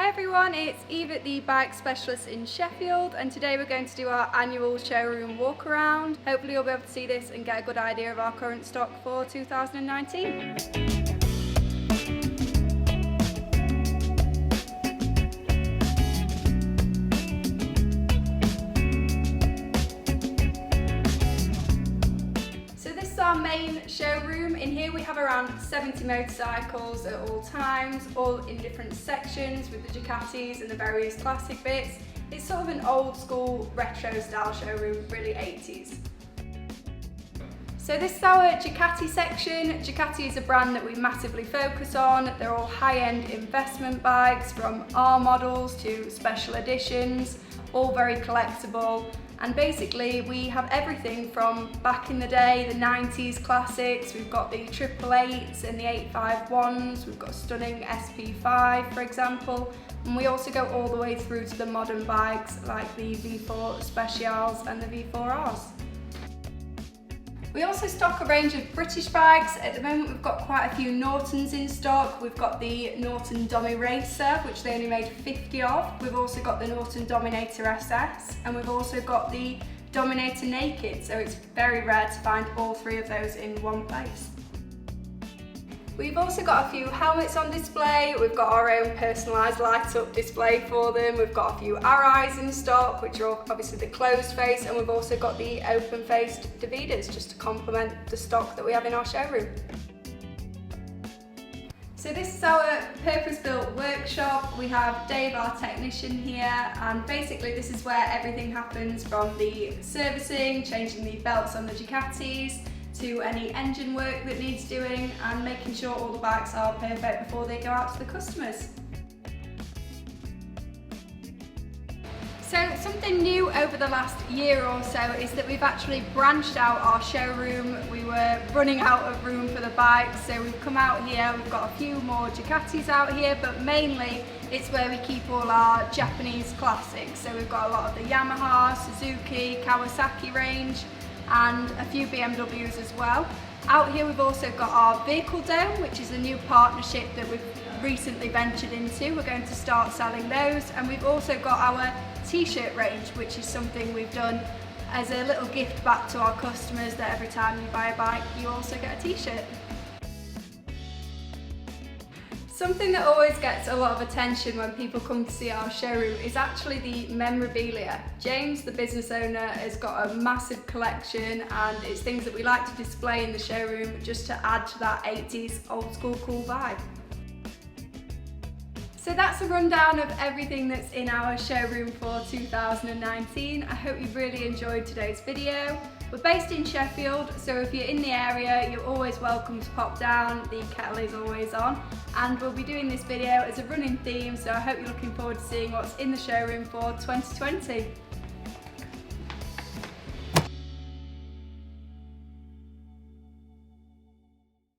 Hi everyone, it's Eve at the Bike Specialist in Sheffield, and today we're going to do our annual showroom walk around. Hopefully you'll be able to see this and get a good idea of our current stock for 2019. Our main showroom. In here we have around 70 motorcycles at all times, all in different sections with the Ducatis and the various classic bits. It's sort of an old school retro style showroom, really 80s. So this is our Ducati section. Ducati is a brand that we massively focus on. They're all high-end investment bikes, from R models to special editions, all very collectible. And basically we have everything from back in the day, the 90s classics. We've got the 888s and the 851s. We've got a stunning SP5, for example. And we also go all the way through to the modern bikes like the V4 Specials and the V4Rs. We also stock a range of British bikes. At the moment we've got quite a few Nortons in stock. We've got the Norton Domi Racer, which they only made 50 of. We've also got the Norton Dominator SS, and we've also got the Dominator Naked, so it's very rare to find all three of those in one place. We've also got a few helmets on display. We've got our own personalised light up display for them. We've got a few Arais in stock, which are obviously the closed face, and we've also got the open faced Davidas just to complement the stock that we have in our showroom. So this is our purpose-built workshop. We have Dave, our technician, here, and basically this is where everything happens, from the servicing, changing the belts on the Ducatis, to any engine work that needs doing, and making sure all the bikes are perfect before they go out to the customers. So something new over the last year or so is that we've actually branched out our showroom. We were running out of room for the bikes, so we've come out here. We've got a few more Ducatis out here, but mainly it's where we keep all our Japanese classics. So we've got a lot of the Yamaha, Suzuki, Kawasaki range, and a few BMWs as well. Out here we've also got our Vehicle Dome, which is a new partnership that we've recently ventured into. We're going to start selling those, and we've also got our t-shirt range, which is something we've done as a little gift back to our customers, that every time you buy a bike you also get a t-shirt. Something that always gets a lot of attention when people come to see our showroom is actually the memorabilia. James, the business owner, has got a massive collection, and it's things that we like to display in the showroom just to add to that 80s old school cool vibe. So that's a rundown of everything that's in our showroom for 2019. I hope you've really enjoyed today's video. We're based in Sheffield, so if you're in the area, you're always welcome to pop down. The kettle is always on, and we'll be doing this video as a running theme, so I hope you're looking forward to seeing what's in the showroom for 2020.